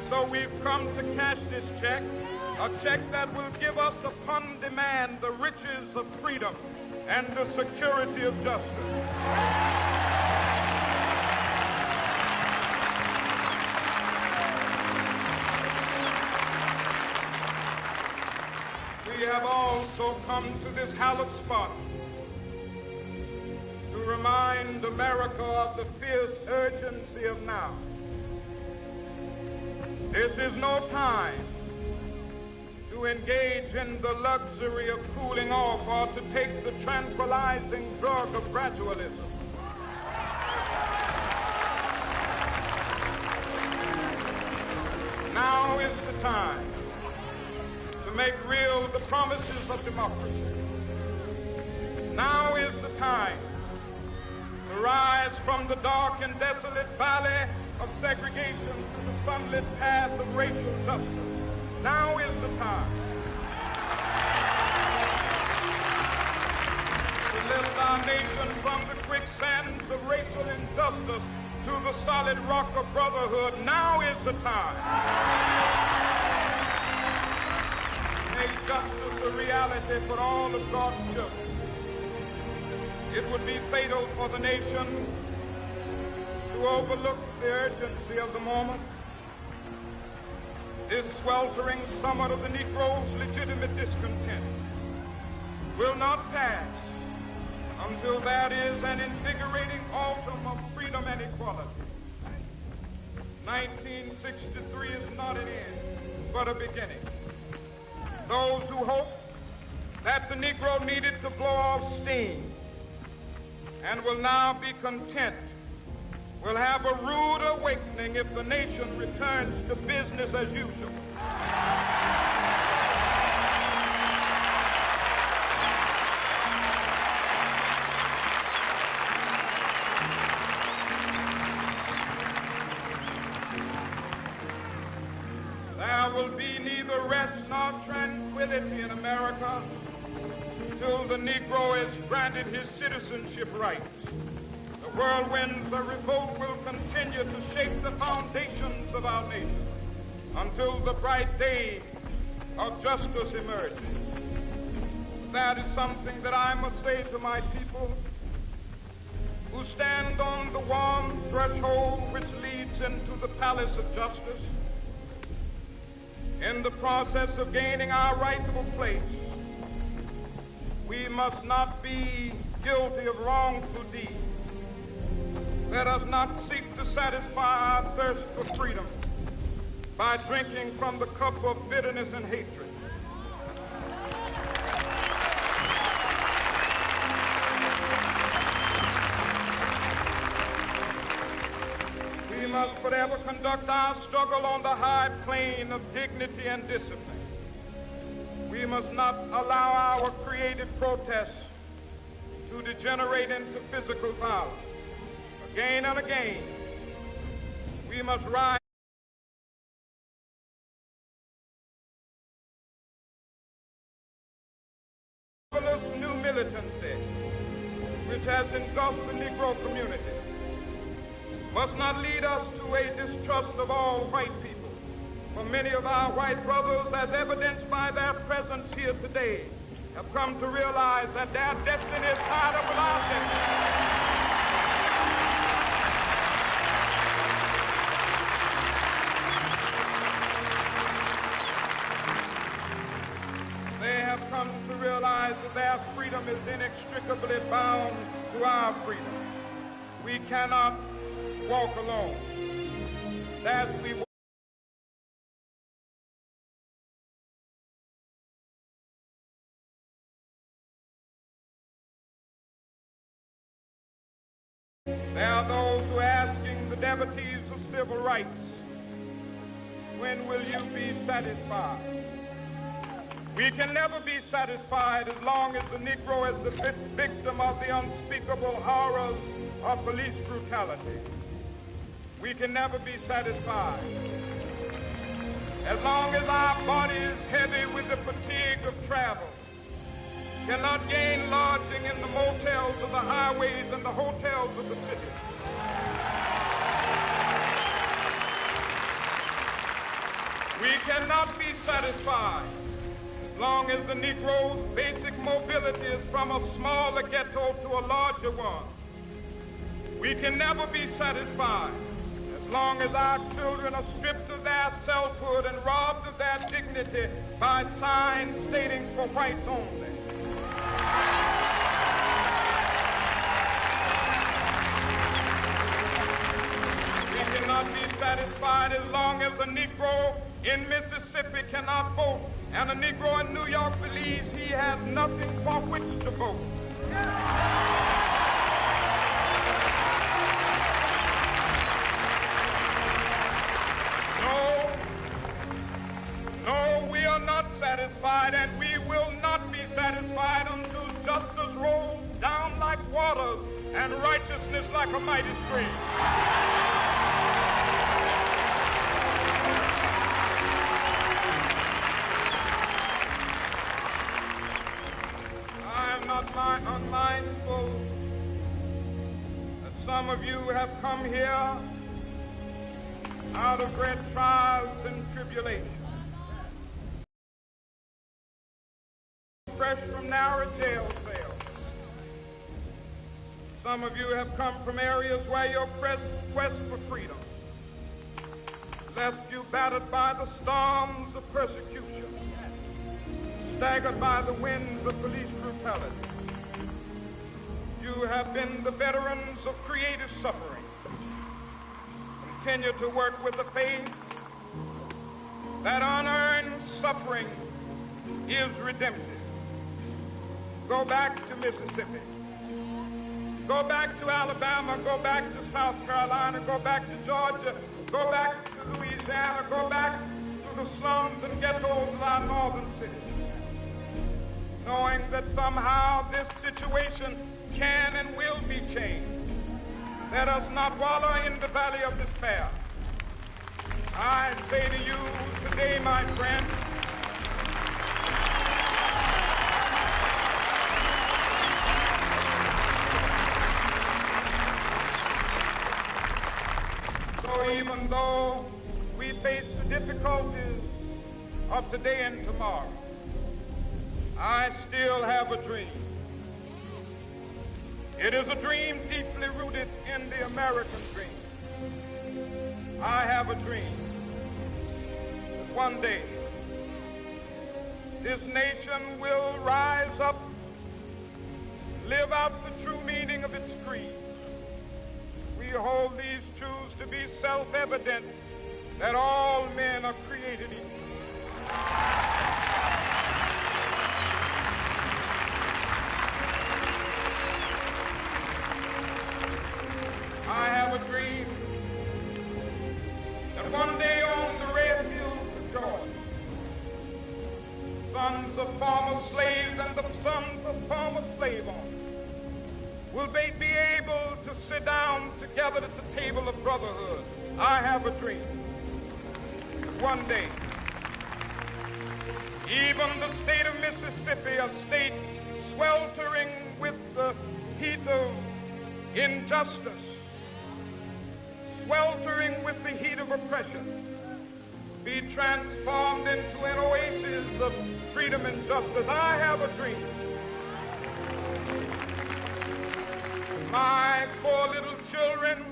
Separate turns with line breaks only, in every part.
So we've come to cash this check, a check that will give us upon demand the riches of freedom and the security of justice. We have also come to this hallowed spot to remind America of the fierce urgency of now. This is no time to engage in the luxury of cooling off or to take the tranquilizing drug of gradualism. Now is the time to make real the promises of democracy. Now is the time to rise from the dark and desolate valley of segregation to the sunlit path of racial justice. Now is the time to lift our nation from the quicksands of racial injustice to the solid rock of brotherhood. Now is the time to make justice a reality for all of God's children. It would be fatal for the nation to overlook the urgency of the moment. This sweltering summit of the Negro's legitimate discontent will not pass until there is an invigorating autumn of freedom and equality. 1963 is not an end, but a beginning. Those who hope that the Negro needed to blow off steam and will now be content will have a rude awakening if the nation returns to business as usual. There will be neither rest nor tranquility in America till the Negro is granted his citizenship rights. The whirlwinds of revolt will continue to shake the foundations of our nation until the bright day of justice emerges. That is something that I must say to my people who stand on the warm threshold which leads into the palace of justice. In the process of gaining our rightful place, we must not be guilty of wrongful deeds. Let us not seek to satisfy our thirst for freedom by drinking from the cup of bitterness and hatred. We must forever conduct our struggle on the high plane of dignity and discipline. We must not allow our creative protests to degenerate into physical violence. Again and again, we must rise new militancy which has engulfed the Negro community must not lead us to a distrust of all white people. For many of our white brothers, as evidenced by their presence here today, have come to realize that their destiny is tied up with our destiny. They have come to realize that their freedom is inextricably bound to our freedom. We cannot walk alone. As we walk, there are those who are asking the devotees of civil rights, when will you be satisfied? We can never be satisfied as long as the Negro is the victim of the unspeakable horrors of police brutality. We can never be satisfied as long as our body is heavy with the fatigue of travel, cannot gain lodging in the motels of the highways and the hotels of the city. We cannot be satisfied as long as the Negro's basic mobility is from a smaller ghetto to a larger one. We can never be satisfied as long as our children are stripped of their selfhood and robbed of their dignity by signs stating for whites only. We cannot be satisfied as long as a Negro in Mississippi cannot vote and a Negro in New York believes he has nothing for which to vote. No, we are not satisfied, and we will not be satisfied until justice rolls down like waters and righteousness like a mighty stream. I am not unmindful that some of you have come here out of great trials and tribulations, fresh from narrow jail cells. Some of you have come from areas where your quest for freedom left you battered by the storms of persecution, staggered by the winds of police brutality. You have been the veterans of creative suffering. Continue to work with the faith that unearned suffering is redemptive. Go back to Mississippi. Go back to Alabama. Go back to South Carolina. Go back to Georgia. Go back to Louisiana. Go back to the slums and ghettos of our northern cities, knowing that somehow this situation can and will be changed. Let us not wallow in the valley of despair. I say to you today, my friend, so even though we face the difficulties of today and tomorrow, I still have a dream. It is a dream deeply rooted in the American dream. I have a dream that one day this nation will rise up, live out the true meaning of its creed. We hold these truths to be self-evident, that all men are created equal. I have a dream that one day on the red hills of Georgia, sons of former slaves and the sons of former slave owners will be able to sit down together at the table of brotherhood. I have a dream that one day even the state of Mississippi, a state sweltering with the heat of injustice, sweltering with the heat of oppression, be transformed into an oasis of freedom and justice. I have a dream. My poor little children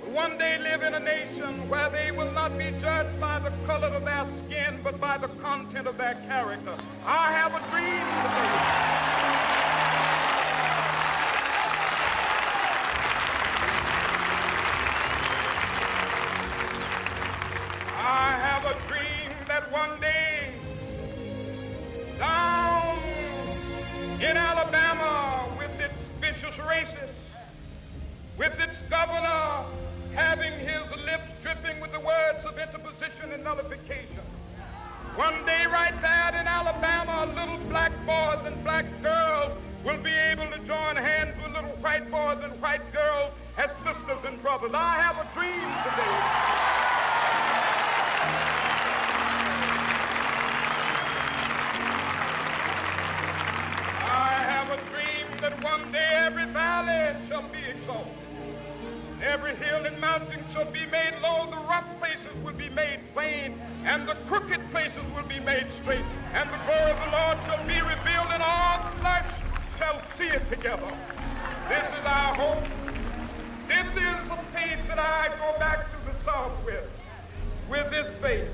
will one day live in a nation where they will not be judged by the color of their skin, but by the content of their character. I have a dream today. I have a dream that one day down in Alabama, with its vicious racists, with its governor having his lips dripping with the words of interposition and nullification, one day right there in Alabama, little black boys and black girls will be able to join hands with little white boys and white girls as sisters and brothers. I have a dream today. That one day every valley shall be exalted, every hill and mountain shall be made low, the rough places will be made plain, and the crooked places will be made straight, and the glory of the Lord shall be revealed, and all flesh shall see it together. This is our hope. This is the faith that I go back to the South with. With this faith,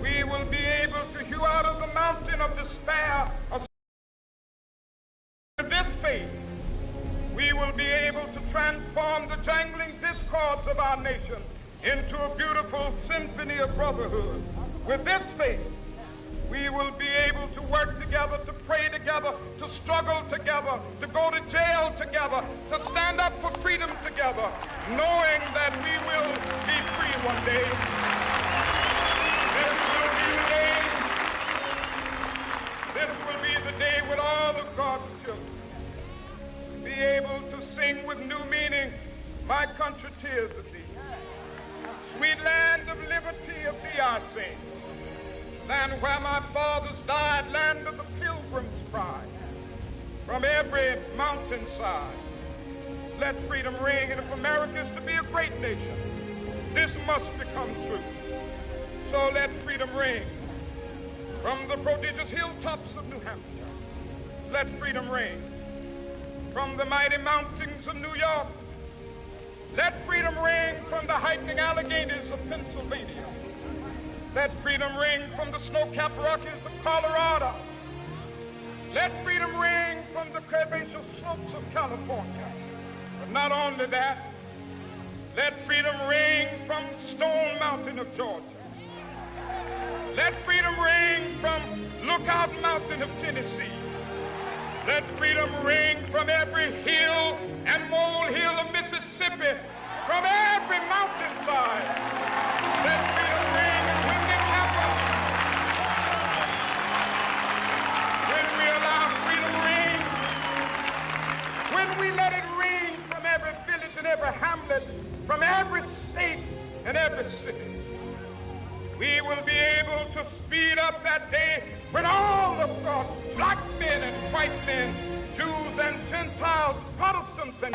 we will be able to hew out of the mountain of despair. With this faith, we will be able to transform the jangling discords of our nation into a beautiful symphony of brotherhood. With this faith, we will be able to work together, to pray together, to struggle together, to go to jail together, to stand up for freedom together, knowing that we will be free one day. This will be the day when all of God's children be able to sing with new meaning, "My country, 'tis of thee. Sweet land of liberty, of thee I sing. Land where my fathers died, land of the pilgrim's pride. From every mountainside, let freedom ring. And if America is to be a great nation, this must become true. So let freedom ring. From the prodigious hilltops of New Hampshire, let freedom ring. From the mighty mountains of New York, let freedom ring. From the heightening Alleghenies of Pennsylvania, let freedom ring. From the snow-capped Rockies of Colorado, let freedom ring. From the curvaceous slopes of California. But not only that, let freedom ring from Stone Mountain of Georgia. Let freedom ring from Lookout Mountain of Tennessee. Let freedom ring from every hill and molehill of Mississippi, from every mountainside. Let freedom ring. When we happen, when we allow freedom ring, when we let it ring from every village and every hamlet, from every state and every city, we will be able to speed up that day when all of God's black men and white men, Jews and Gentiles, Protestants and